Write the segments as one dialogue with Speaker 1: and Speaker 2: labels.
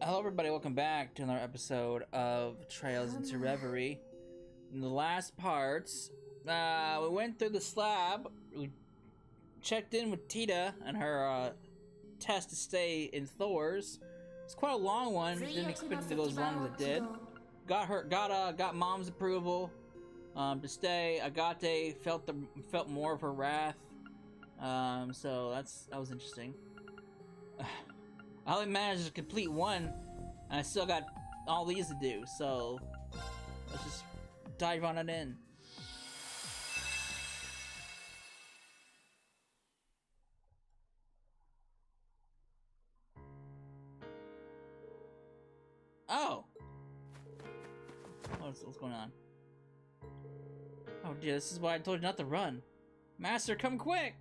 Speaker 1: Hello everybody, welcome back to another episode of Trails into Reverie. In the last parts, we went through the slab, we checked in with Tita and her test to stay in Thor's. It's quite a long one, didn't expect it to go as long as it did. Got Mom's approval to stay. Agate felt more of her wrath. So that was interesting. I only managed to complete one, and I still got all these to do, so let's just dive on it in. Oh! What's going on? Oh dear, this is why I told you not to run. Master, come quick!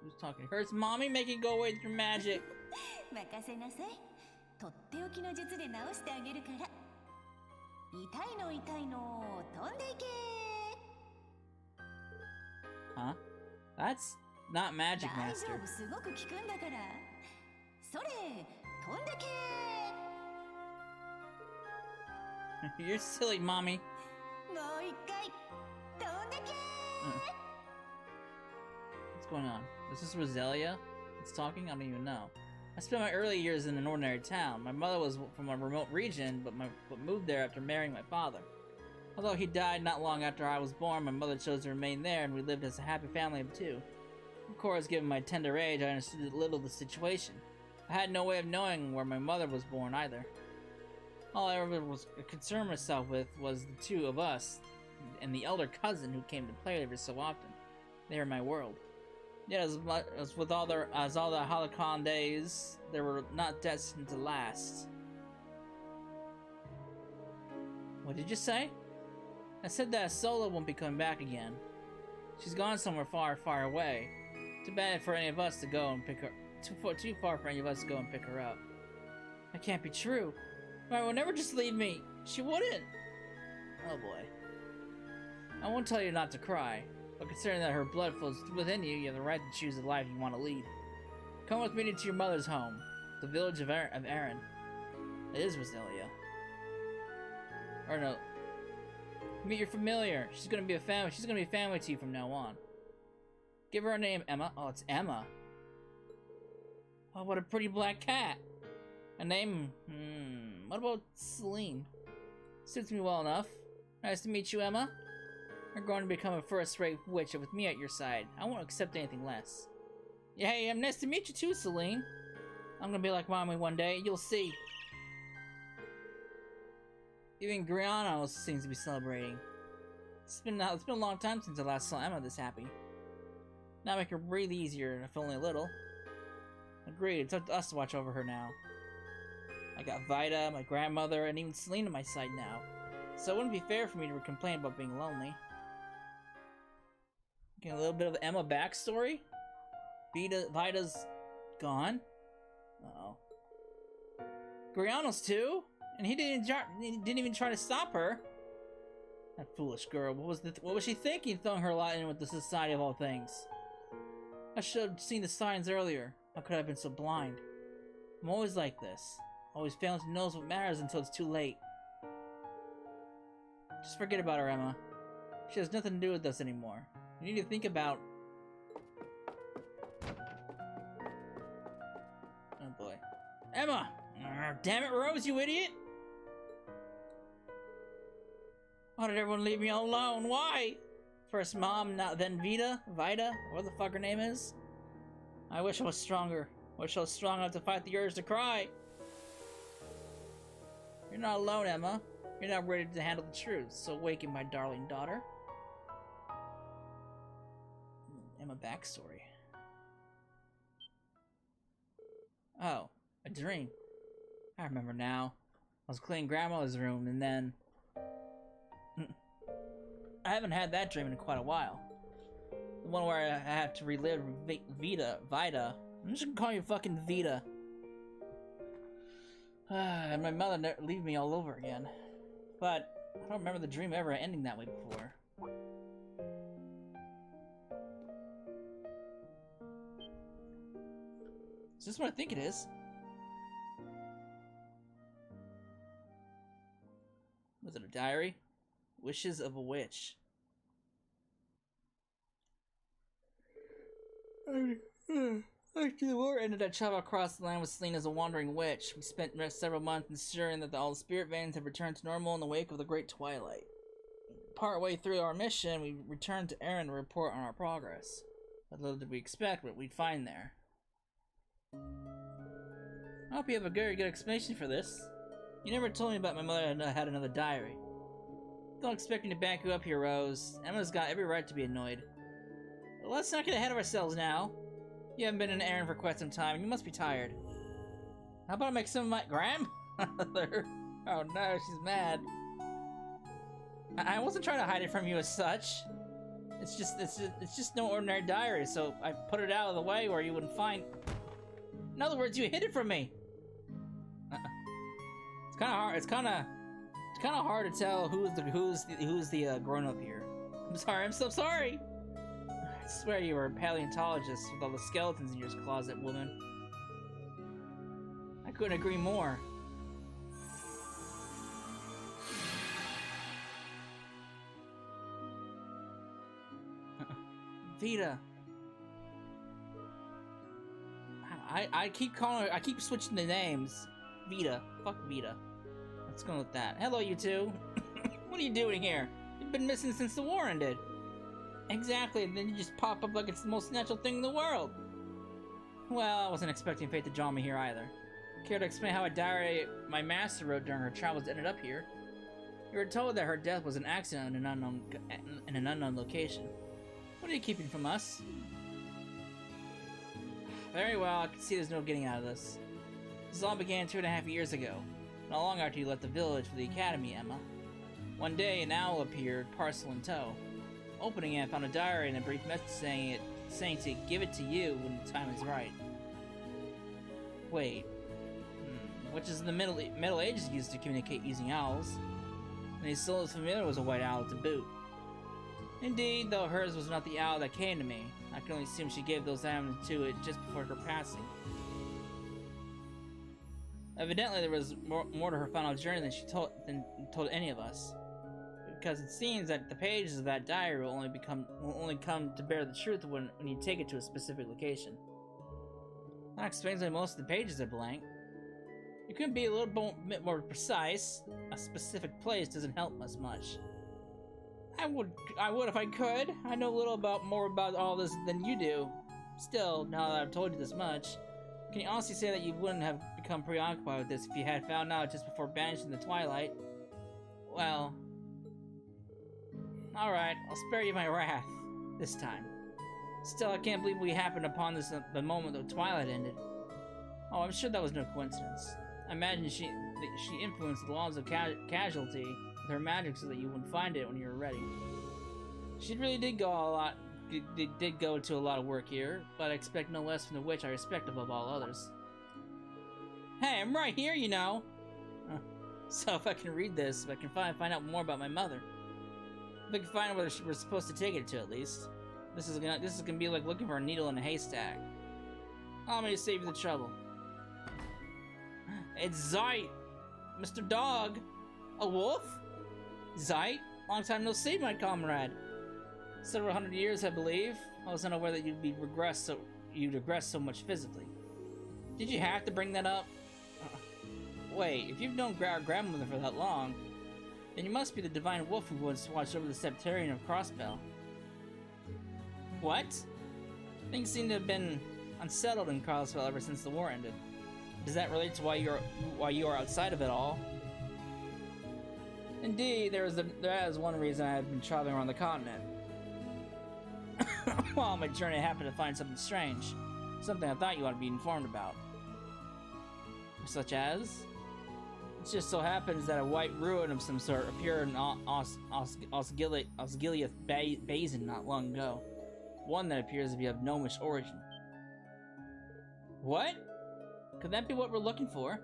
Speaker 1: Who's talking? Hurts mommy, make it go away with your magic. Huh? That's not magic, Master. You're silly, mommy. What's going on? Is this Roselia that's talking? I don't even know. I spent my early years in an ordinary town. My mother was from a remote region, but moved there after marrying my father. Although he died not long after I was born, my mother chose to remain there, and we lived as a happy family of two. Of course, given my tender age, I understood little of the situation. I had no way of knowing where my mother was born either. All I ever was concerned myself with was the two of us, and the elder cousin who came to play every so often. They were my world. Yet, as with all the Halcyon days, they were not destined to last. What did you say? I said that Sola won't be coming back again. She's gone somewhere far, far away. Too bad for any of us to go and pick her. Too far for any of us to go and pick her up. That can't be true. Why would never just leave me? She wouldn't. Oh boy. I won't tell you not to cry. But considering that her blood flows within you, you have the right to choose the life you want to lead. Come with me to your mother's home, the village of Aaron. It is Roselia. Or no. Meet your familiar. She's gonna be family to you from now on. Give her a name, Emma. Oh, it's Emma. Oh, what a pretty black cat. A name? What about Celine? Suits me well enough. Nice to meet you, Emma. You're going to become a first-rate witch with me at your side. I won't accept anything less. Yeah, hey, nice to meet you too, Celine. I'm gonna be like Mommy one day. You'll see. Even Griano seems to be celebrating. It's been a long time since I last saw Emma this happy. Now make her breathe easier, if only a little. Agreed. It's up to us to watch over her now. I got Vida, my grandmother, and even Celine on my side now. So it wouldn't be fair for me to complain about being lonely. Getting a little bit of Emma backstory. Vida's gone. Uh-oh. Griano's too? And he didn't even try to stop her. That foolish girl. What was she thinking, throwing her lot in with the Society of All Things? I should have seen the signs earlier. How could I have been so blind? I'm always like this. Always failing to know what matters until it's too late. Just forget about her, Emma. She has nothing to do with us anymore. You need to think about... Oh boy. Emma! Damn it, Rose, you idiot! Why did everyone leave me all alone? Why? First Mom, then Vida, what the fuck her name is? I wish I was stronger. I wish I was strong enough to fight the urge to cry. You're not alone, Emma. You're not ready to handle the truth, so awaken, my darling daughter. Emma backstory. Oh, a dream. I remember now. I was cleaning Grandma's room, and then... I haven't had that dream in quite a while. The one where I have to relive Vida. I'm just gonna call you fucking Vida. And my mother leave me all over again. but I don't remember the dream ever ending that way before. Is this what I think it is? Was it a diary? Wishes of a witch. After the war ended, I traveled across the land with Selene as a wandering witch. We spent several months ensuring that all the spirit veins had returned to normal in the wake of the Great Twilight. Partway through our mission, we returned to Erin to report on our progress. But little did we expect what we'd find there. I hope you have a very good explanation for this. You never told me about my mother had another diary. Don't expect me to back you up here, Rose. Emma's got every right to be annoyed. But let's not get ahead of ourselves now. You haven't been in Erin for quite some time, and you must be tired. How about I make some of my grandmother? Oh no, she's mad. I wasn't trying to hide it from you as such. It's just no ordinary diary, so I put it out of the way where you wouldn't find. In other words, you hid it from me. It's kind of hard. It's kind of hard to tell who's the grown up here. I'm sorry. I'm so sorry. I swear you were a paleontologist with all the skeletons in your closet, woman. I couldn't agree more. Vita. I keep switching the names. Vita. Fuck Vita. Let's go with that. Hello, you two. What are you doing here? You've been missing since the war ended. Exactly, and then you just pop up like it's the most natural thing in the world. Well, I wasn't expecting fate to draw me here either. Care to explain how a diary my master wrote during her travels ended up here? You were told that her death was an accident in an unknown location. What are you keeping from us? Very well, I can see there's no getting out of this. This all began 2.5 years ago, not long after you left the village for the academy, Emma. One day, an owl appeared, parcel in tow. Opening it, I found a diary and a brief message saying to give it to you when the time is right. Wait. Which is the Middle Ages used to communicate using owls. And he's still as familiar as a white owl to boot. Indeed, though hers was not the owl that came to me, I can only assume she gave those items to it just before her passing. Evidently, there was more to her final journey than she told any of us. Because it seems that the pages of that diary will only come to bear the truth when you take it to a specific location. That explains why most of the pages are blank. You couldn't be a little bit more precise. A specific place doesn't help us much. I would if I could. I know a little more about all this than you do. Still, now that I've told you this much, can you honestly say that you wouldn't have become preoccupied with this if you had found out just before banishing the Twilight? Well, alright, I'll spare you my wrath. This time. Still, I can't believe we happened upon this at the moment the Twilight ended. Oh, I'm sure that was no coincidence. I imagine she influenced the laws of casualty with her magic so that you wouldn't find it when you were ready. She really did go to a lot of work here, but I expect no less from the witch I respect above all others. Hey, I'm right here, you know! So if I can read this, if I can find out more about my mother. If I can find out where we're supposed to take it to, at least. This is gonna be like looking for a needle in a haystack. Allow me to save you the trouble. It's Zeit! Mr. Dog! A wolf? Zeit? Long time no see, my comrade. Several hundred years, I believe. I was unaware that you'd regress so much physically. Did you have to bring that up? Wait, if you've known our grandmother for that long, then you must be the divine wolf who once watched over the Septarian of Crossbell. What? Things seem to have been unsettled in Crossbell ever since the war ended. Does that relate to why you are outside of it all? Indeed, there is one reason I have been traveling around the continent. While on my journey, I happened to find something strange. Something I thought you ought to be informed about. Such as? It just so happens that a white ruin of some sort appeared in Osgiliath Basin not long ago. One that appears to be of gnomish origin. What? Could that be what we're looking for?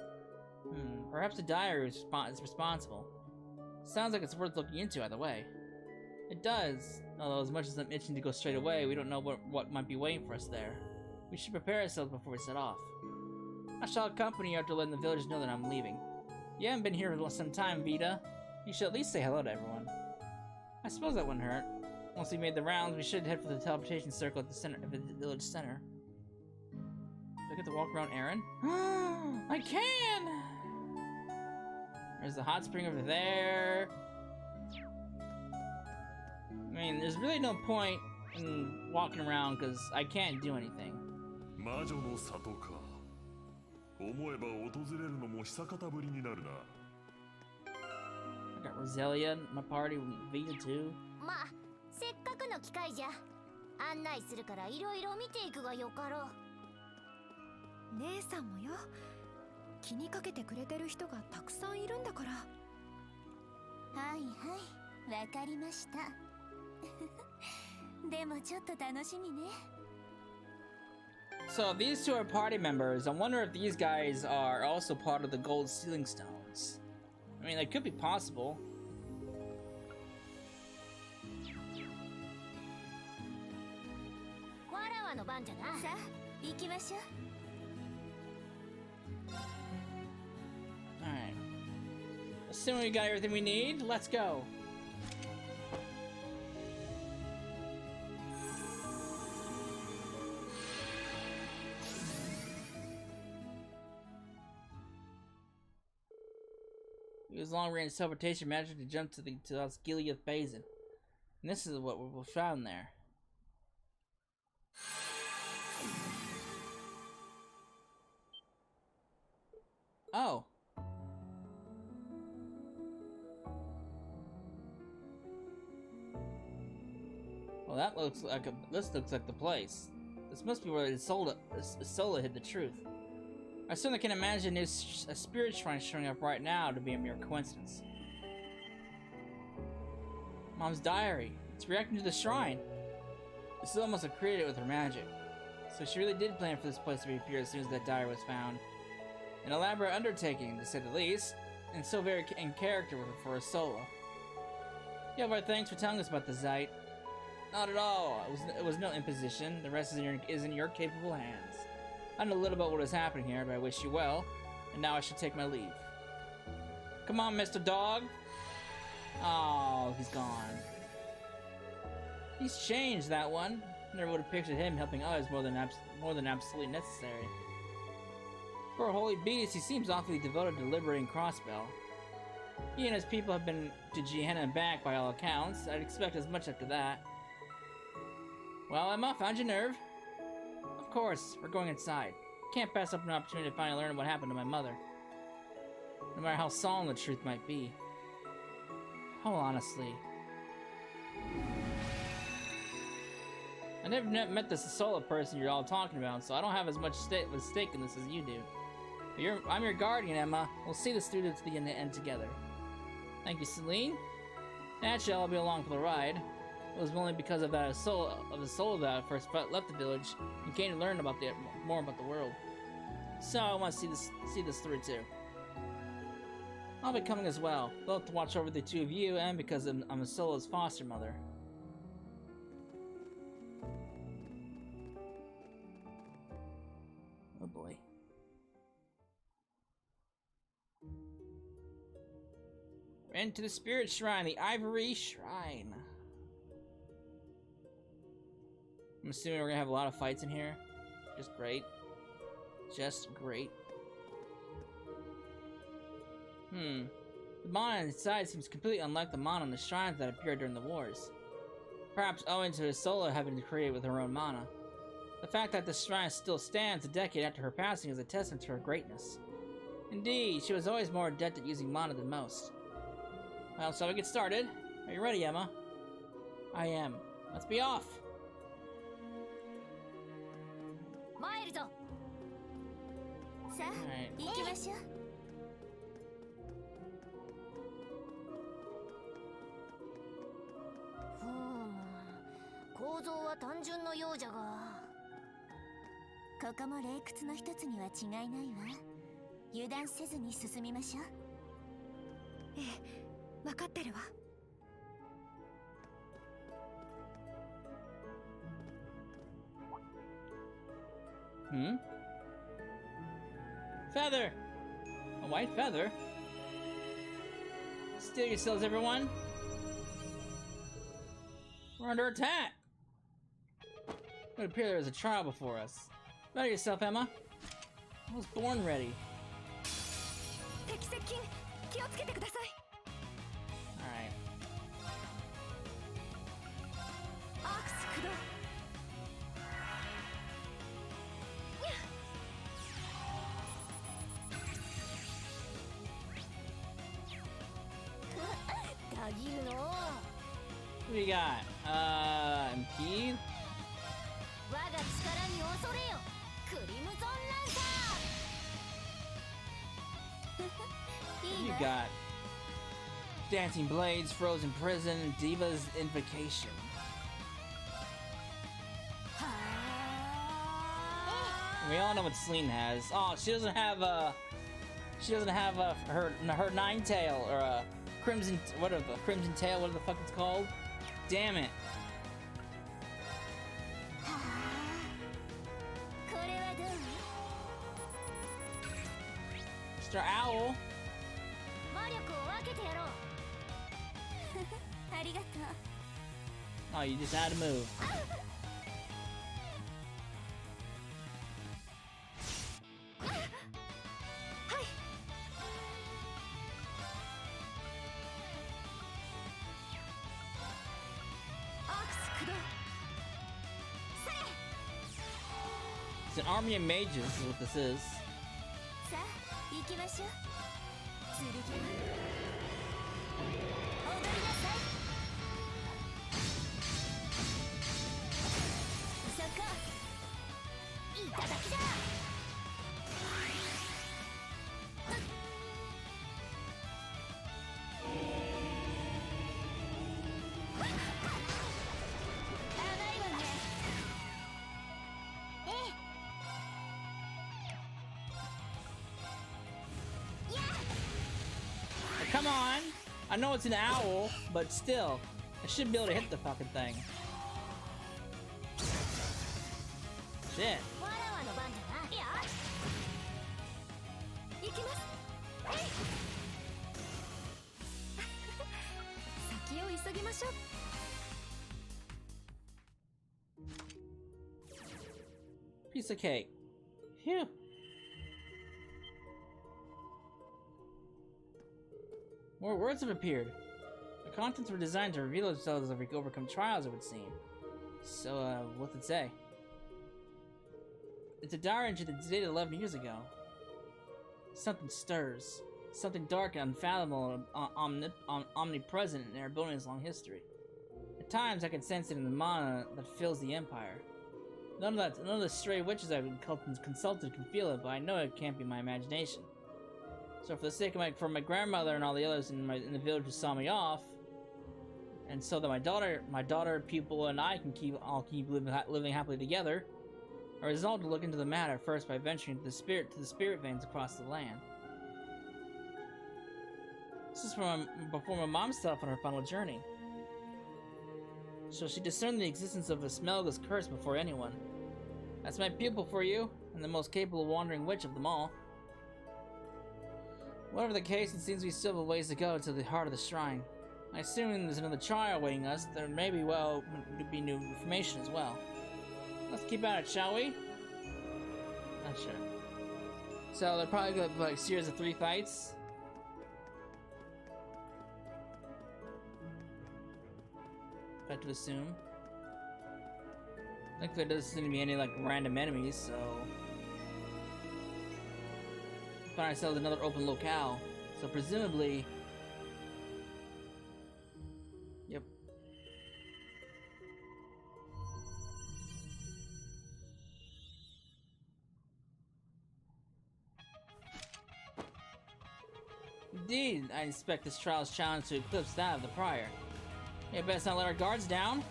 Speaker 1: Perhaps the diary is responsible. Sounds like it's worth looking into either way. It does, although as much as I'm itching to go straight away, we don't know what might be waiting for us there. We should prepare ourselves before we set off. I shall accompany you after letting the village know that I'm leaving. You haven't been here for some time, Vita. You should at least say hello to everyone. I suppose that wouldn't hurt. Once we made the rounds, we should head for the teleportation circle at the center of the village center. Do I get to walk around Aaron? I can! There's the hot spring over there. I mean, there's really no point in walking around because I can't do anything. I got Roselia in my party, Vita too. So these two are party members. I wonder if these guys are also part of the gold sealing stones. I mean, that could be possible. Alright. Assuming we got everything we need, let's go. Use long-range teleportation magic to jump to Osgiliath Basin. And this is what we found there. Oh. Well, that looks like this looks like the place. This must be where Sola hid the truth. I certainly can imagine a spirit shrine showing up right now to be a mere coincidence. Mom's diary. It's reacting to the shrine. Sola must have created it with her magic. So she really did plan for this place to reappear as soon as that diary was found. An elaborate undertaking, to say the least, and so very in character for a Sola. Yeah, but thanks for telling us about the Zeit. Not at all. It was no imposition. The rest is in your capable hands. I know a little about what is happening here, but I wish you well. And now I should take my leave. Come on, Mr. Dog. Oh, he's gone. He's changed, that one. Never would have pictured him helping others more than absolutely necessary. For a holy beast, he seems awfully devoted to liberating Crossbell. He and his people have been to Gehenna and back by all accounts. I'd expect as much after that. Well, Emma, found your nerve. Of course, we're going inside. Can't pass up an opportunity to finally learn what happened to my mother. No matter how solemn the truth might be. Oh, honestly. I never met this Sola person you're all talking about, so I don't have as much stake in this as you do. But I'm your guardian, Emma. We'll see this through to the end together. Thank you, Celine. Naturally, I'll be along for the ride. It was only because of the Sola that I first left the village and came to learn more about the world. So I want to see this through too. I'll be coming as well, both to watch over the two of you and because I'm a Sola's foster mother. Oh boy. We're into the Spirit Shrine, the Ivory Shrine. I'm assuming we're gonna have a lot of fights in here. Just great. Just great. The mana inside seems completely unlike the mana in the shrines that appeared during the wars. Perhaps owing to his Sola having to create with her own mana. The fact that the shrine still stands a decade after her passing is a testament to her greatness. Indeed, she was always more adept at using mana than most. Well, shall we get started? Are you ready, Emma? I am. Let's be off! Alright.
Speaker 2: 分かってるわ。
Speaker 1: Hmm? Feather! A white feather? Steal yourselves, everyone! We're under attack! It would appear there is a trial before us. Better yourself, Emma. I was born ready. Alright. What do you got? Impede? What do you got? Dancing Blades, Frozen Prison, Diva's Invocation. We all know what Celine has. Oh, she doesn't have her Nine Tail or Crimson, whatever, Crimson Tail, whatever the fuck it's called. Damn it. Mr. Owl. Oh, you just had to move. It's an army of mages is what this is. Come on! I know it's an owl, but still, I should be able to hit the fucking thing. Shit. Piece of cake. Phew. More words have appeared. The contents were designed to reveal themselves as we overcome trials, it would seem. So, what's it say? It's a diary entry that's dated 11 years ago. Something stirs. Something dark and unfathomable and omnipresent in Erebonia's long history. At times, I can sense it in the mana that fills the Empire. None of the stray witches I've consulted can feel it, but I know it can't be my imagination. So for the sake of my grandmother and all the others in the village who saw me off, and so that my daughter, pupil, and I can keep living happily together, I resolved to look into the matter first by venturing to the spirit veins across the land. This is from before my mom set off on her final journey. So she discerned the existence of a smellless curse before anyone. That's my pupil for you, and the most capable wandering witch of them all. Whatever the case, it seems we still have a ways to go to the heart of the shrine. I assume there's another trial awaiting us. There may be, well, be new information as well. Let's keep at it, shall we? Not sure. So they're probably going to have like a series of 3 fights. If I have to assume. I think there doesn't seem to be any like random enemies, so find ourselves another open locale. So presumably, yep. Indeed, I expect this trial's challenge to eclipse that of the prior. Yeah, best not let our guards down.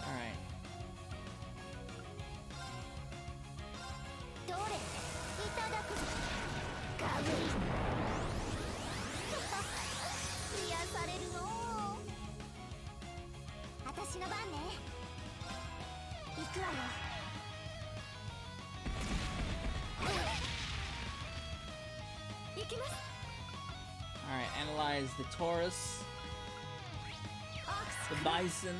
Speaker 1: Alright. Alright, analyze the Taurus, the Bison.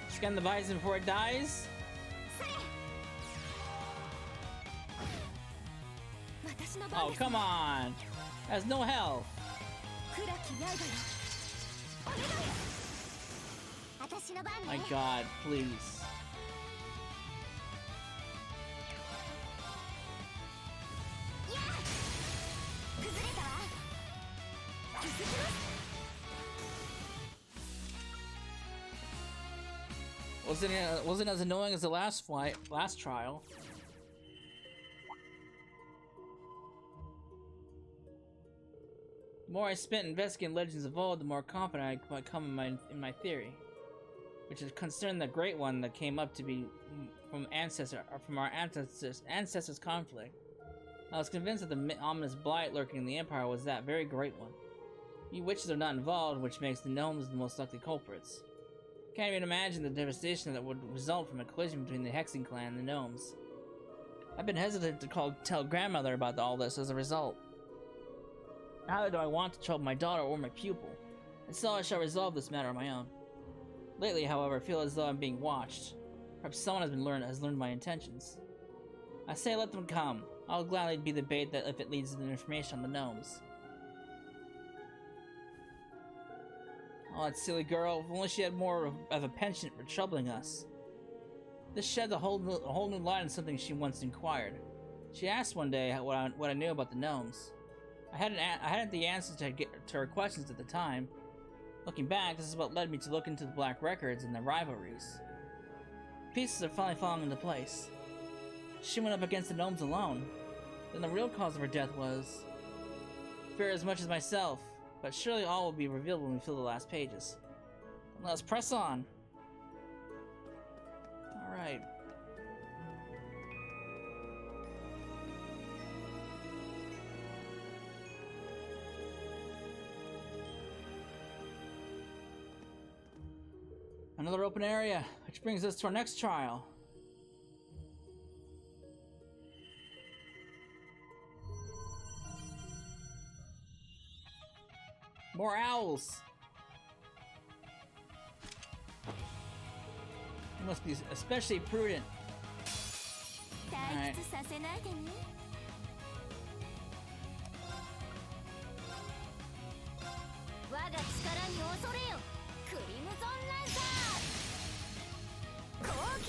Speaker 1: Scan the Bison before it dies. Oh, come on! Has no health. My God, please. Wasn't as annoying as the last trial. The more I spent investigating Legends of Old, the more confident I become in my theory, which is concerning the Great One that came up to be from our ancestors' conflict. I was convinced that the ominous blight lurking in the Empire was that very Great One. You witches are not involved, which makes the gnomes the most likely culprits. Can't even imagine the devastation that would result from a collision between the Hexing clan and the gnomes. I've been hesitant to tell grandmother about all this as a result. Neither do I want to trouble my daughter or my pupil, and so I shall resolve this matter on my own. Lately, however, I feel as though I'm being watched. Perhaps someone has learned my intentions. I say let them come. I'll gladly be the bait that if it leads to the information on the gnomes. Oh, that silly girl. If only she had more of a penchant for troubling us. This sheds a whole new light on something she once inquired. She asked one day what I knew about the gnomes. I hadn't the answers to her questions at the time. Looking back, this is what led me to look into the black records and the rivalries. Pieces are finally falling into place. She went up against the gnomes alone. Then the real cause of her death was... fear as much as myself, but surely all will be revealed when we fill the last pages. Let's press on. Alright. Another open area, which brings us to our next trial. More owls! You must be especially prudent. Alright.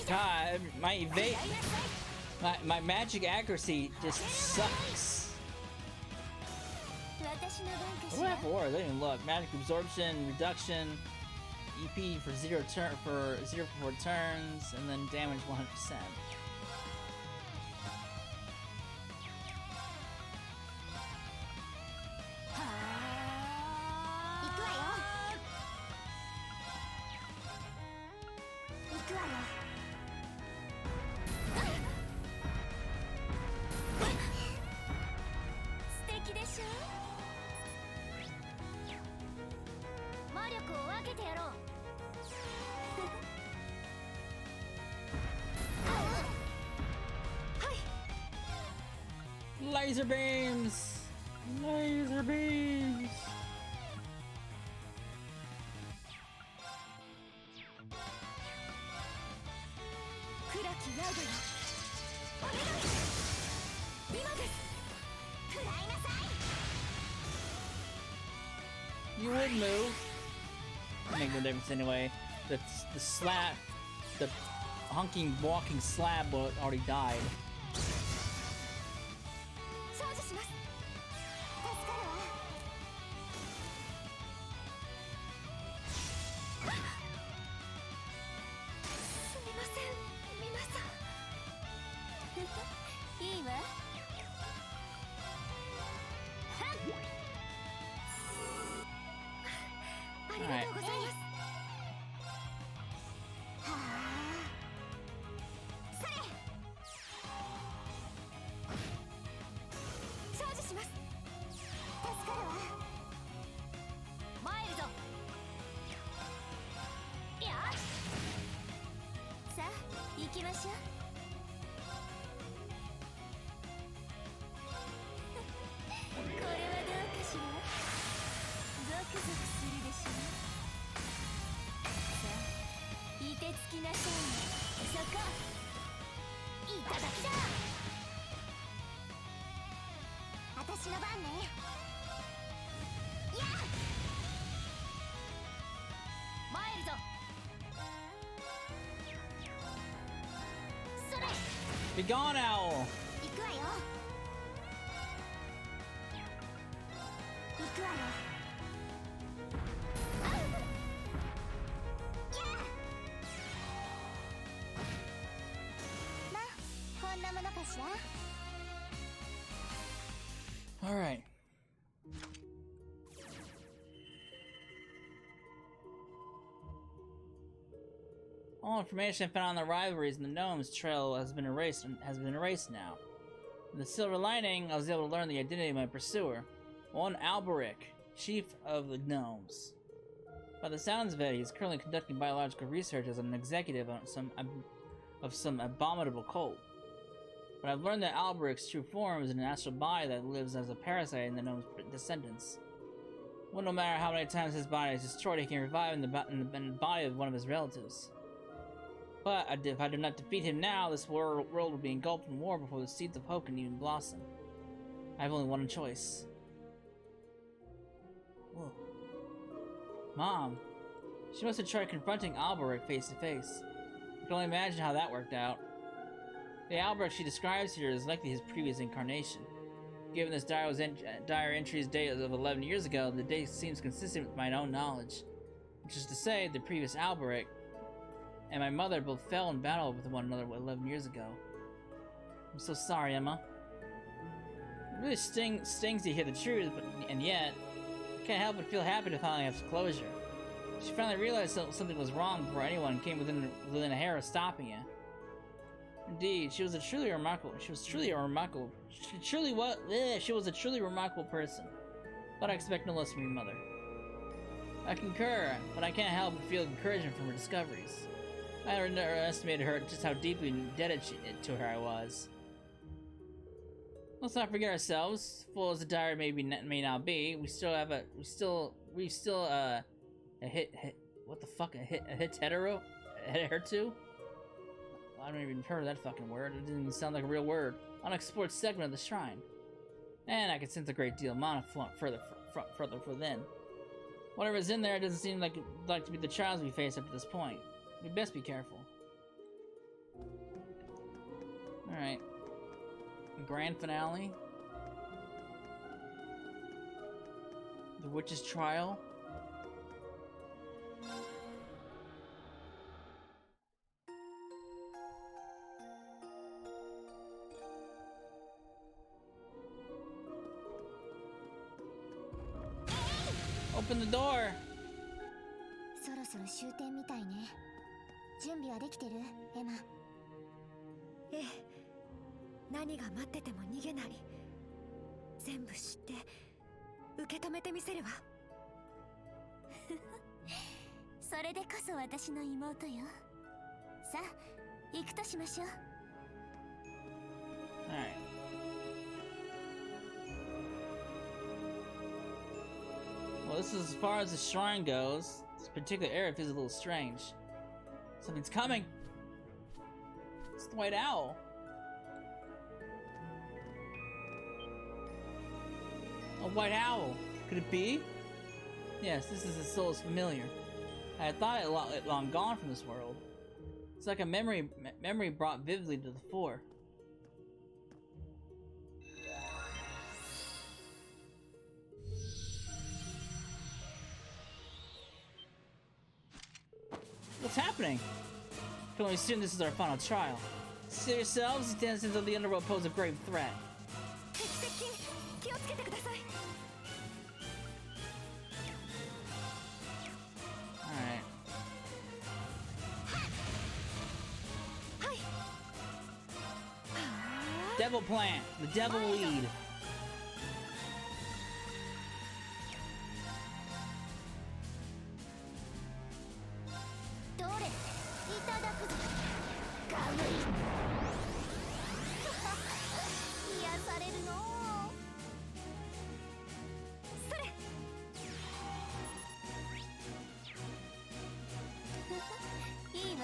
Speaker 1: God, my magic accuracy just sucks. What do I have for? I didn't even look. Magic absorption, reduction, EP for 0 for 4 turns, and then damage 100%. Laser beams! Laser beams! You would move. Make no difference anyway. The slab, the honking walking slab already died.
Speaker 2: いいわ。ありがとうございます。はあ。それ。少女します。助かるわ。参るぞ。いや。さあ、行きましょう。これはどうかしら。ゾクゾクするでしょ。さあ、凍てつきなさい。そこ。いただきだ。私の番ね。やっ。参るぞ。それ。
Speaker 1: Be gone, owl!
Speaker 2: 行くわよ。行くわよ。あう。やあ。まあ、こんなものかしら。
Speaker 1: Alright. All information found on the rivalries in the Gnomes trail has been erased now. In the silver lining, I was able to learn the identity of my pursuer, one Alberic, chief of the Gnomes. By the sounds of it, he is currently conducting biological research as an executive on some abominable cult. But I've learned that Alberic's true form is an astral body that lives as a parasite in the Gnome's descendants. Well, no matter how many times his body is destroyed, he can revive in the body of one of his relatives. But if I do not defeat him now, this world will be engulfed in war before the seeds of hope can even blossom. I have only one choice. Whoa. Mom. She must have tried confronting Alberic face to face. I can only imagine how that worked out. The Alberic she describes here is likely his previous incarnation. Given this diary entry's date of 11 years ago, the date seems consistent with my own knowledge. Which is to say, the previous Alberic and my mother both fell in battle with one another 11 years ago. I'm so sorry, Emma. It really stings to hear the truth, and yet, I can't help but feel happy to finally have closure. She finally realized something was wrong before anyone came within a hair of stopping it. Indeed, she was a truly remarkable person. But I expect no less from your mother. I concur, but I can't help but feel encouragement from her discoveries. I underestimated her just how deeply indebted to her I was. Let's not forget ourselves. Full as the diary may not be, we still have a hetero? I haven't even heard of that fucking word. It didn't even sound like a real word. Unexplored segment of the shrine. And I can sense a great deal of mana further within. Whatever's in there doesn't seem like to be the trials we face up to this point. We best be careful. Alright. Grand finale. The Witch's Trial. Open the door.
Speaker 2: そろそろ終点みたいね。準備はできてる？エマ。
Speaker 3: ええ。何が待ってても逃げない。全部知って受け止めてみせるわ。
Speaker 2: それでこそ私の妹よ。さあ、行くとしましょう。
Speaker 1: Alright. Well, this is as far as the shrine goes. This particular area feels a little strange. Something's coming! It's the White Owl. A White Owl. Could it be? Yes, this is as soul is familiar. I had thought it long gone from this world. It's like a memory brought vividly to the fore. What's happening? I can only assume this is our final trial. To yourselves, these denizens of the underworld pose a grave threat.
Speaker 3: 敵接近気をつけてください。
Speaker 1: Alright.
Speaker 3: はい。
Speaker 1: Devil plant, the devil weed.
Speaker 2: どれいただくぞガムイ癒されるの
Speaker 3: それ。
Speaker 2: いいわ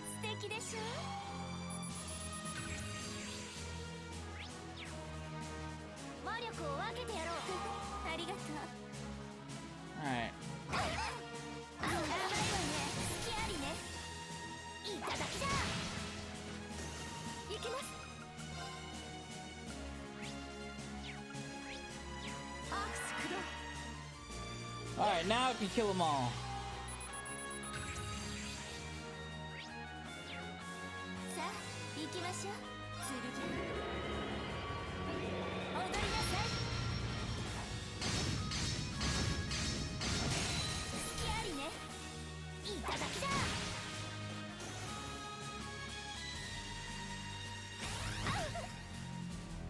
Speaker 2: 素敵でしょ魔力を分けてやろうありがとう
Speaker 1: Alright.
Speaker 2: 甘いわね好きありねいただきだ
Speaker 3: 行きます。アークス駆動。
Speaker 1: Alright, now I can kill them all.
Speaker 2: さあ行きましょう剣踊りなさい好きありねいただきだ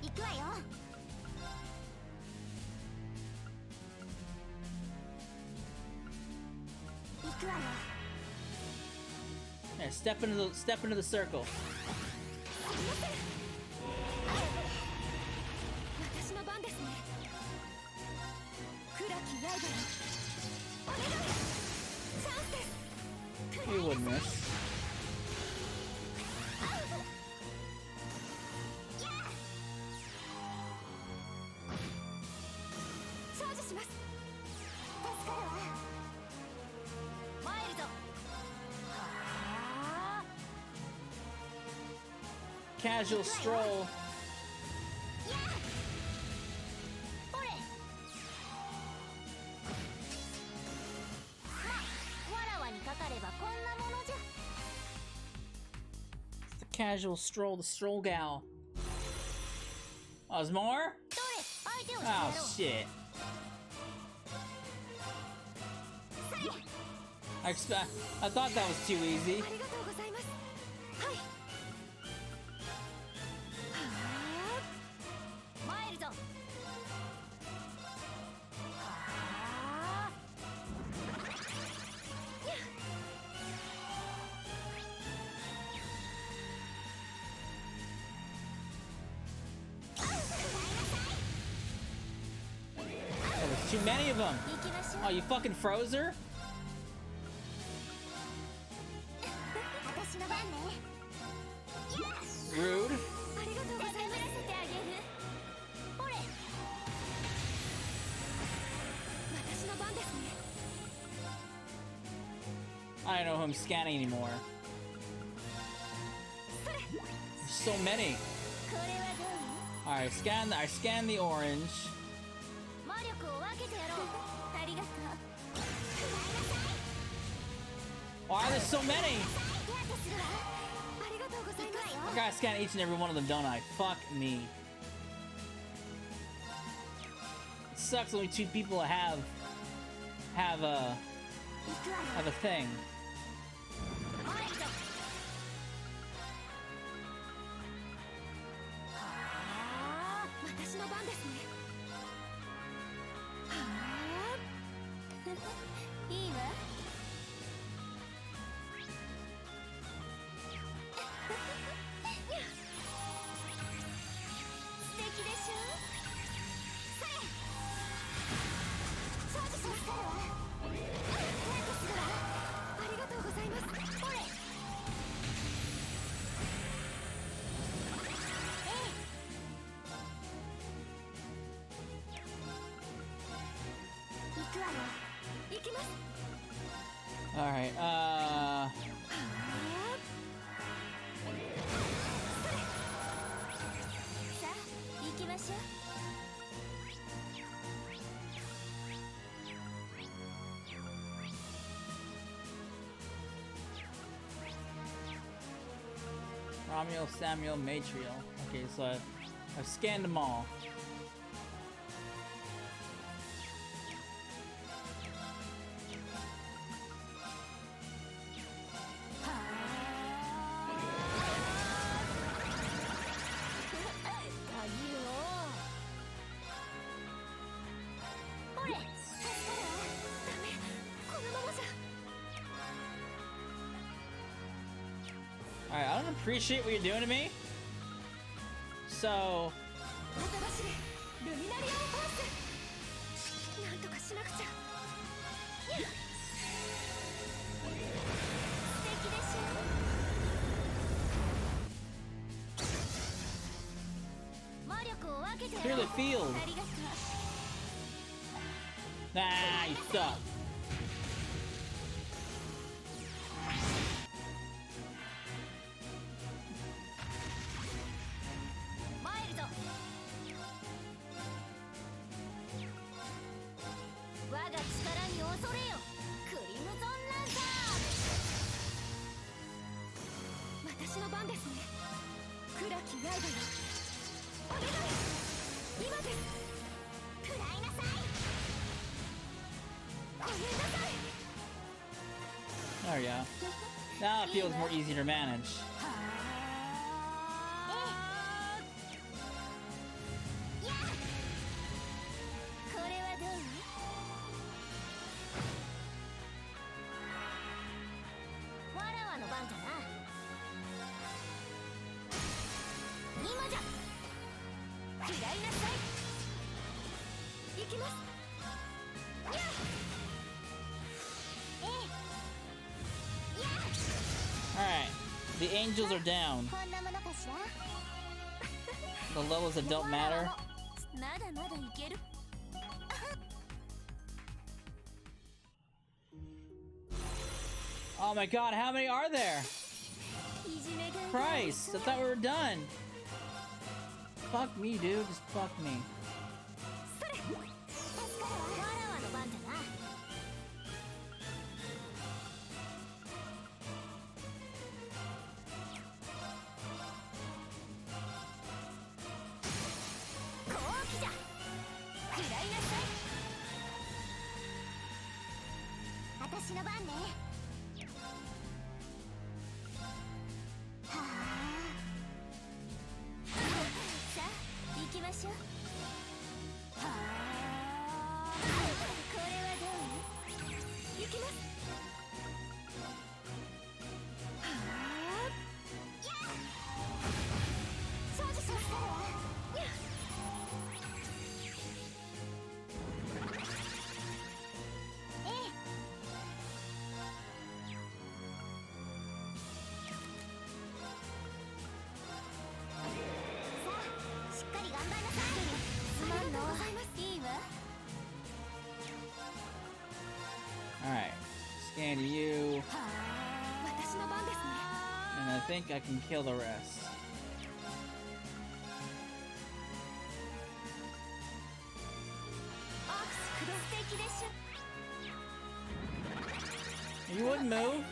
Speaker 2: 行くわよ行くわよ
Speaker 1: Yeah, step into the circle.
Speaker 3: 私の番ですね。暗き刃よ。お願い。チャンスです。
Speaker 1: You wouldn't miss.
Speaker 3: チャージします。
Speaker 2: 助かるわ参るぞはあ
Speaker 1: Casual stroll.
Speaker 2: やあほれまわらわにかかればこんなものじゃ
Speaker 1: The casual stroll, the stroll gal. Oh, there's more?
Speaker 2: どれ相手をしてやろ
Speaker 1: Oh
Speaker 2: う
Speaker 1: shit. I thought that was too easy.
Speaker 3: ありがとうございます。はい。は
Speaker 2: 参るぞはあ
Speaker 1: Oh, there's too many of them.
Speaker 2: 行きましょう
Speaker 1: Oh, you fucking froze her?
Speaker 2: 私の番ね
Speaker 1: Rude.
Speaker 3: ありがとうございます。
Speaker 2: 高めらせてあげるほれ
Speaker 3: 私の番ですね。
Speaker 1: I don't know who I'm scanning anymore.
Speaker 3: それ。
Speaker 1: There's so many.
Speaker 2: これはどう
Speaker 1: Alright, I scan the orange.
Speaker 2: 魔力を分けてやろうありがとう
Speaker 1: Why are there so many?
Speaker 2: 手当てするわ
Speaker 3: ありがとうございます。
Speaker 1: I gotta scan each and every one of them, don't I? Fuck me. It sucks only two people have a
Speaker 2: 行くわよ
Speaker 1: have a thing.
Speaker 2: 参るぞはあ
Speaker 3: 私の番ですね。
Speaker 2: いいわ素敵でしょそれチャージしますからわ手当てするわ
Speaker 3: ありがとうございます。
Speaker 2: ほれ行くわよ
Speaker 3: 行きます。
Speaker 1: Alright,
Speaker 2: さあ行きましょう
Speaker 1: Romeo, Samuel, Matriel. Okay, so I've scanned them all. Alright, I don't appreciate what you're doing to me. So... Clear the field. Nah, you suck. There we go. Now it feels more easy to manage. Alright, the angels are down. The levels that don't matter. Oh my god, how many are there? Christ, I thought we were done. Fuck me, dude, just fuck me. Alright, scan you. And I think I can kill the rest. You wouldn't move?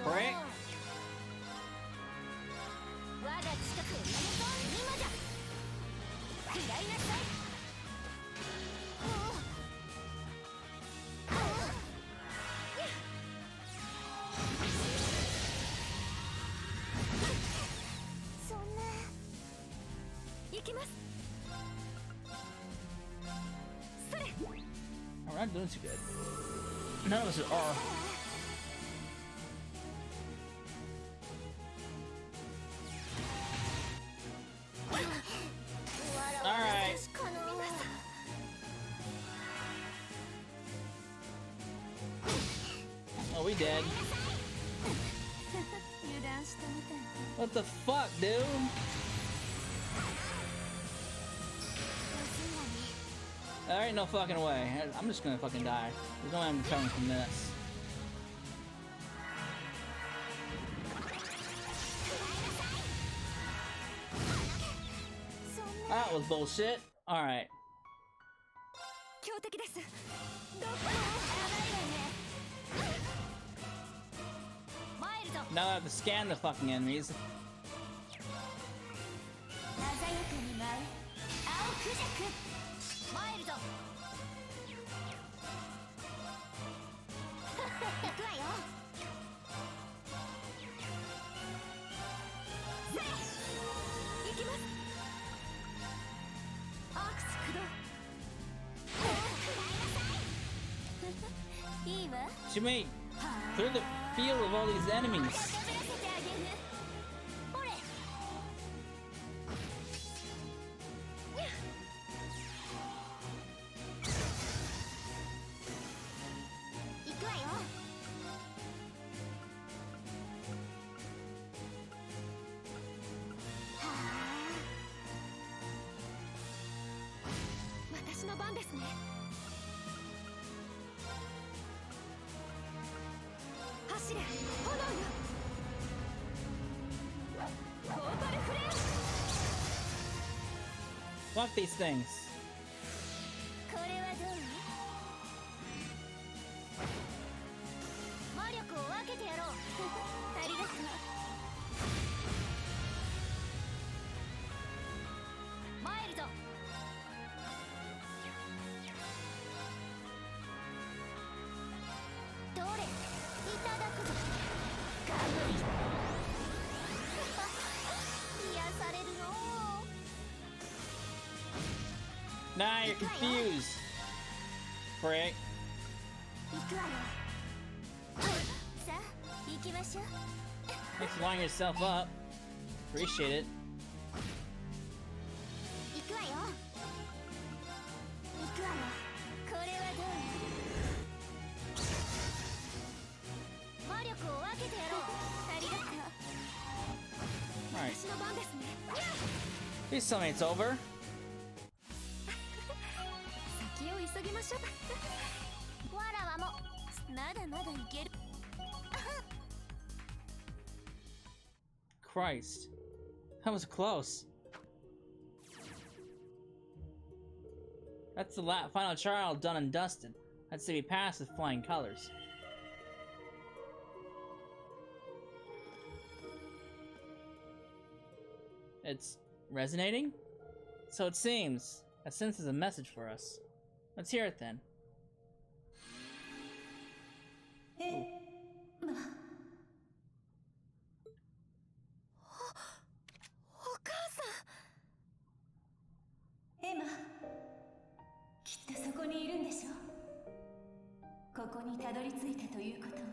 Speaker 1: Brick? We're not doing too good. None of us are. Alright. Oh, we dead. What the fuck, dude? There ain't no fucking way. I'm just gonna fucking die. There's no way I'm recovering from this. That was bullshit. Alright. Now I have to scan the fucking enemies.
Speaker 2: 参るぞ。行くわよ。せい、行きます。アークス駆動。いいわ。
Speaker 1: She made through the field of all these enemies.
Speaker 2: ほれ。行くわよ。はあ、私の番ですね。走れ、炎よ。トータルフレア。
Speaker 1: Fuck these things.
Speaker 2: これはどう？魔力を分けてやろう。ありがとう。参るぞ。どれ、いただくぞ。ガブリ。癒されるの。
Speaker 1: Nah, you're confused. Frick.
Speaker 2: 行くわよ。さあ、行きましょう。
Speaker 1: Thanks for lining yourself up. Appreciate it.
Speaker 2: 行くわよ。行くわよ。これはどう？魔力を分けてやろう。ありがとう。
Speaker 1: Alright.
Speaker 2: 私の番ですね。
Speaker 1: Please tell me it's over.
Speaker 2: 先を急ぎましょう。わらわもまだまだいける。
Speaker 1: Christ. That was close. That's the final trial done and dusted. That's to be passed with flying colors. It's resonating? So it seems. That senses a message for us. Let's hear it then.
Speaker 3: お母さん。エマ、きっとそこにいるんでしょ。ここにたどり着いたということは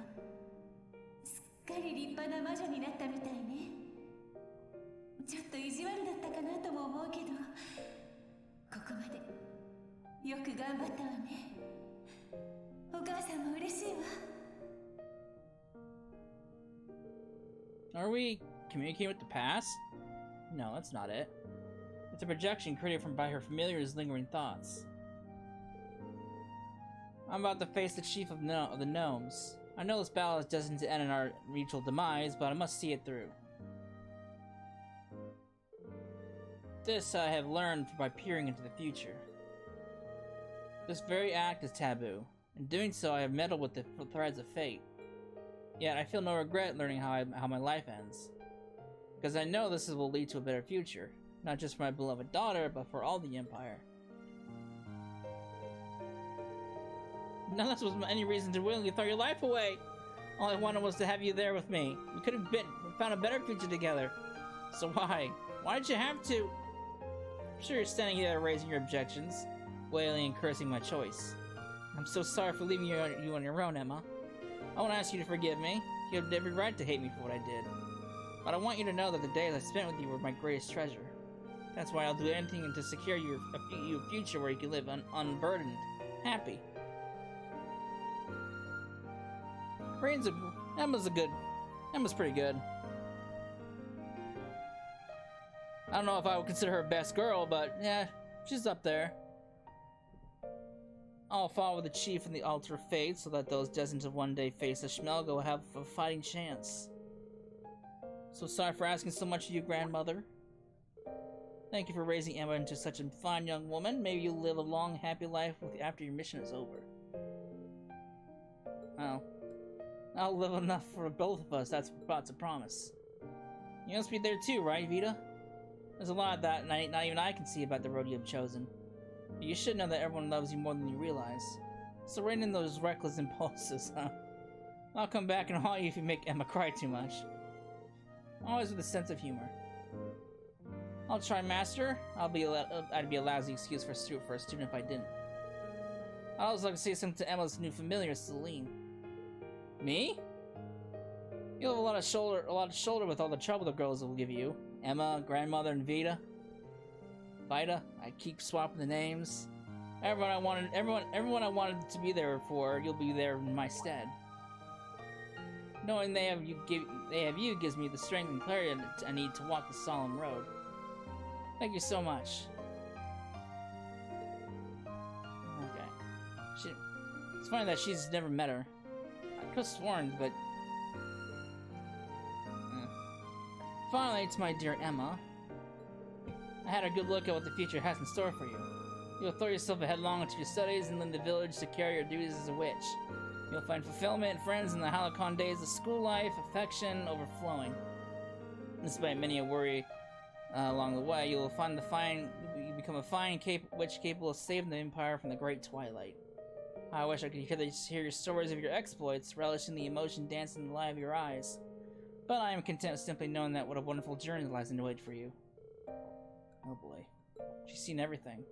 Speaker 3: すっかり立派な魔女になったみたいね。ちょっと意地悪だったかなとも思うけど、ここまでよく頑張ったわね。お母さんも嬉しいわ。
Speaker 1: Are we communicating with the past? No, that's not it. It's a projection created by her familiar's lingering thoughts. I'm about to face the chief of the gnomes. I know this battle is destined to end in our mutual demise, but I must see it through. This I have learned by peering into the future. This very act is taboo. In doing so, I have meddled with the threads of fate. Yet I feel no regret learning how my life ends. Because I know this will lead to a better future. Not just for my beloved daughter, but for all the Empire. None of this was any reason to willingly throw your life away! All I wanted was to have you there with me. We could have found a better future together. So why? Why did you have to? I'm sure you're standing there raising your objections, wailing and cursing my choice. I'm so sorry for leaving you on your own, Emma. I won't ask you to forgive me. You have every right to hate me for what I did. But I want you to know that the days I spent with you were my greatest treasure. That's why I'll do anything to secure you a future where you can live unburdened, happy. Emma's pretty good. I don't know if I would consider her best girl, but yeah, she's up there. I'll follow the chief in the altar of fate so that those destined to one day face the Schmelga will have a fighting chance. So sorry for asking so much of you, grandmother. Thank you for raising Emma into such a fine young woman. Maybe you'll live a long, happy life after your mission is over. Well, I'll live enough for both of us, that's a promise. You must be there too, right, Vita? There's a lot that not even I can see about the road you have chosen. You should know that everyone loves you more than you realize. So rein in those reckless impulses, huh? I'll come back and haunt you if you make Emma cry too much. Always with a sense of humor. I'll try, Master. I'd be a lousy excuse for a student if I didn't. I'd also like to say something to Emma's new familiar, Celine. Me? You'll have a lot of shoulder with all the trouble the girls will give you. Emma, grandmother, and Vita. Vita? I keep swapping the names. Everyone I wanted to be there for, you'll be there in my stead. Knowing they have you gives me the strength and clarity I need to walk the solemn road. Thank you so much. Okay. It's funny that she's never met her. I could have sworn, but... Finally, it's my dear Emma. I had a good look at what the future has in store for you. You'll throw yourself headlong into your studies and leave the village to carry your duties as a witch. You'll find fulfillment and friends in the halcyon days of school life, affection overflowing. Despite many a worry along the way, you become a fine witch capable of saving the Empire from the Great Twilight. I wish I could hear your stories of your exploits, relishing the emotion dancing in the light of your eyes. But I am content with simply knowing that what a wonderful journey lies in wait for you. Oh boy. She's seen everything.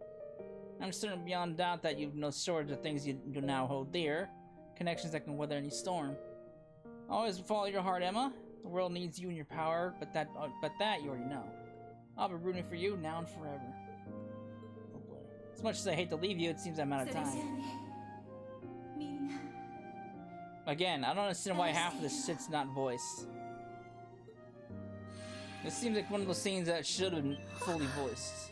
Speaker 1: I'm certain beyond doubt that you've no shortage of things you now hold dear. Connections that can weather any storm. Always follow your heart, Emma. The world needs you and your power, but that you already know. I'll be rooting for you now and forever. Oh boy. As much as I hate to leave you, it seems I'm out of time. Again, I don't understand why half of this shit's not voiced. This seems like one of those scenes that should have been fully voiced.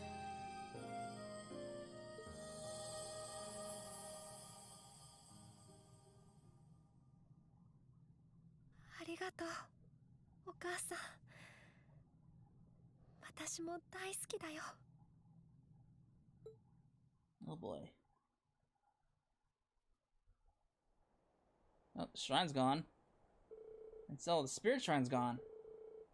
Speaker 1: Oh boy. Oh, the shrine's gone. And so the spirit shrine's gone.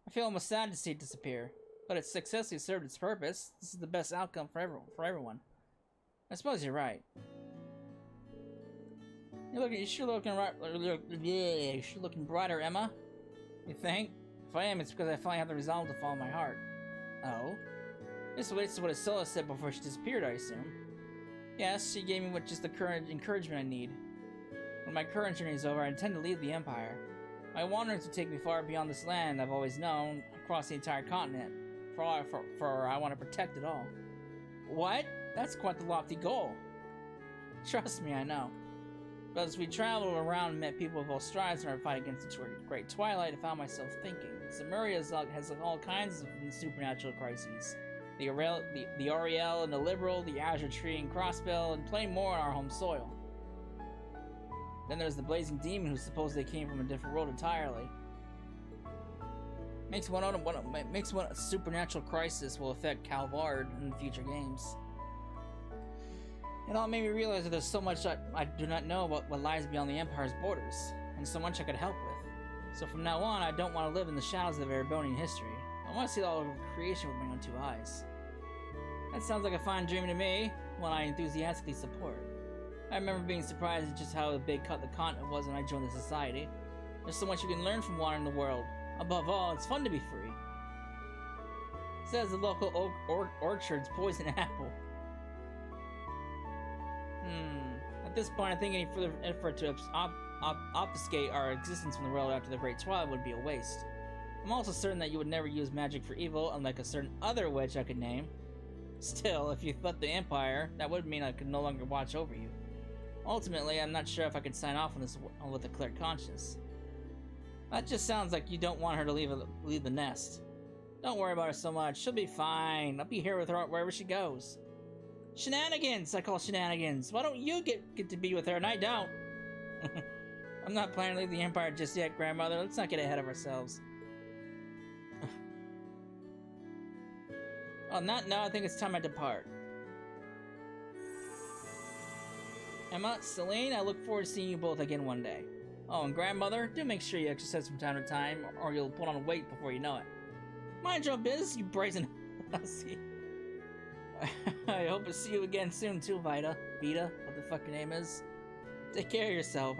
Speaker 1: I feel almost sad to see it disappear, but it successfully served its purpose. This is the best outcome for everyone. I suppose you're right. You're sure looking brighter, Emma. You think? If I am, it's because I finally have the resolve to follow my heart. Oh? This relates to what Isilla said before she disappeared, I assume. Yes, she gave me just the current encouragement I need. When my current journey is over, I intend to leave the Empire. My wanderings will take me far beyond this land I've always known, across the entire continent. For I want to protect it all. What? That's quite the lofty goal. Trust me, I know. But as we traveled around and met people of all strides in our fight against the Great Twilight, I found myself thinking. Zemuria has all kinds of supernatural crises. The Oriel and the Liberal, the Azure Tree and Crossbell, and plenty more on our home soil. Then there's the Blazing Demon, who supposedly came from a different world entirely. Makes one a supernatural crisis will affect Calvard in future games. It all made me realize that there's so much I do not know about what lies beyond the Empire's borders, and so much I could help with. So from now on, I don't want to live in the shadows of Erebonian history. I want to see all of creation with my own two eyes. That sounds like a fine dream to me, one I enthusiastically support. I remember being surprised at just how big the continent was when I joined the society. There's so much you can learn from wandering the world. Above all, it's fun to be free. Says the local orchard's poison apple. At this point, I think any further effort to obfuscate our existence from the world after the Great Twilight would be a waste. I'm also certain that you would never use magic for evil, unlike a certain other witch I could name. Still, if you left the Empire, that would mean I could no longer watch over you. Ultimately, I'm not sure if I could sign off on this with a clear conscience. That just sounds like you don't want her to leave the nest. Don't worry about her so much. She'll be fine. I'll be here with her wherever she goes. Shenanigans! I call shenanigans. Why don't you get to be with her and I don't? I'm not planning to leave the Empire just yet, Grandmother. Let's not get ahead of ourselves. On that note, I think it's time I depart. Emma, Celine, I look forward to seeing you both again one day. Oh, and Grandmother, do make sure you exercise from time to time, or you'll put on weight before you know it. Mind your own business, you brazen hussy. I hope to see you again soon too, Vita. Vita, what the fuck your name is. Take care of yourself.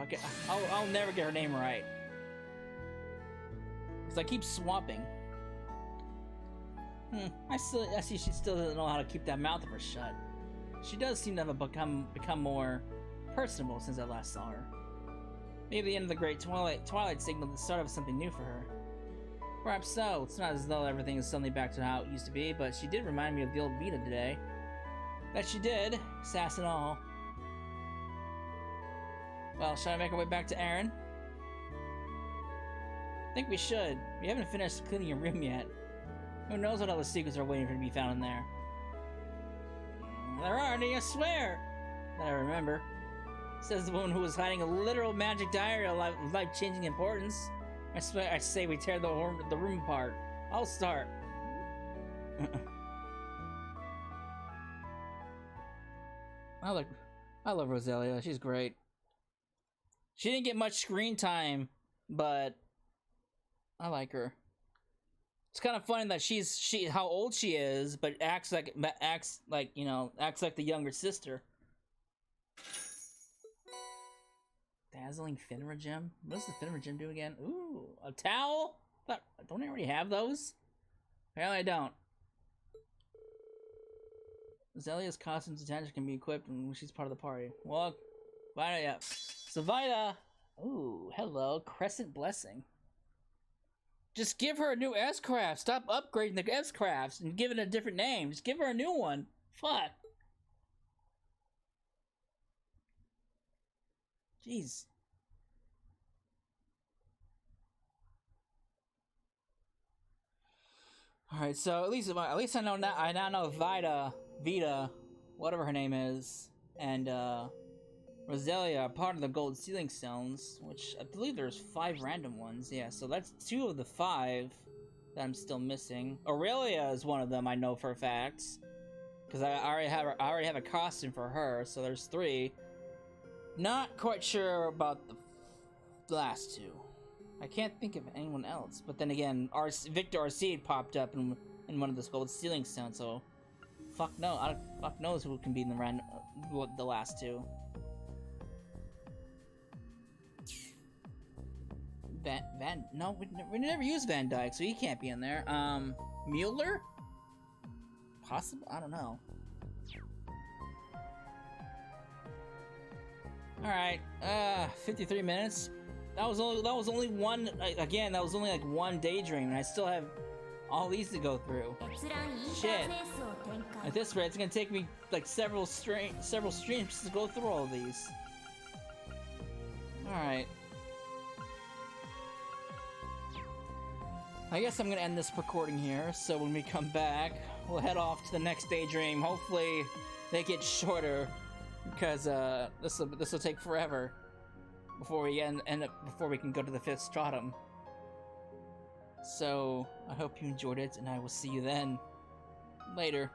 Speaker 1: I'll never get her name right. Cause I keep swapping. I see she still doesn't know how to keep that mouth of hers shut. She does seem to have become more personable since I last saw her. Maybe the end of the Great Twilight signaled the start of something new for her. Perhaps so. It's not as though everything is suddenly back to how it used to be, but she did remind me of the old Vita today. That she did, sass and all. Well, shall I make our way back to Aaron? I think we should. We haven't finished cleaning your room yet. Who knows what other secrets are waiting for to be found in there? There aren't any, I swear! That I remember. Says the woman who was hiding a literal magic diary of life-changing importance. I swear, I say we tear the room apart. I'll start. I love Roselia. She's great. She didn't get much screen time, but I like her. It's kind of funny that how old she is, but acts like the younger sister. Dazzling Finra gem? What does the Finra gem do again? Ooh, a towel? Don't I already have those? Apparently I don't. Zelia's costume's attention can be equipped when she's part of the party. Well, Vita, yeah. So Vita, ooh, hello, Crescent Blessing. Just give her a new S-Craft. Stop upgrading the S-Crafts and giving it a different name. Just give her a new one. Fuck. Jeez. All right, so at least I know now. I now know Vita, whatever her name is, and Roselia are part of the Gold Ceiling Stones, which I believe there's 5 random ones. Yeah, so that's 2 of the 5 that I'm still missing. Aurelia is one of them. I know for a fact, because I already have a costume for her. So there's 3. Not quite sure about the last 2. I can't think of anyone else. But then again, Victor Arcide popped up in one of those Gold Ceiling Stones. So, fuck knows who can be in the last 2. No, we never used Van Dyke, so he can't be in there. Mueller? Possible? I don't know. Alright, 53 minutes. That was only one, again, that was only like one daydream, and I still have all these to go through. Shit. At this rate, it's gonna take me like several streams to go through all of these. Alright. I guess I'm gonna end this recording here, so when we come back, we'll head off to the next daydream. Hopefully, they get shorter, because this will take forever before we before we can go to the 5th stratum. So I hope you enjoyed it, and I will see you then. Later.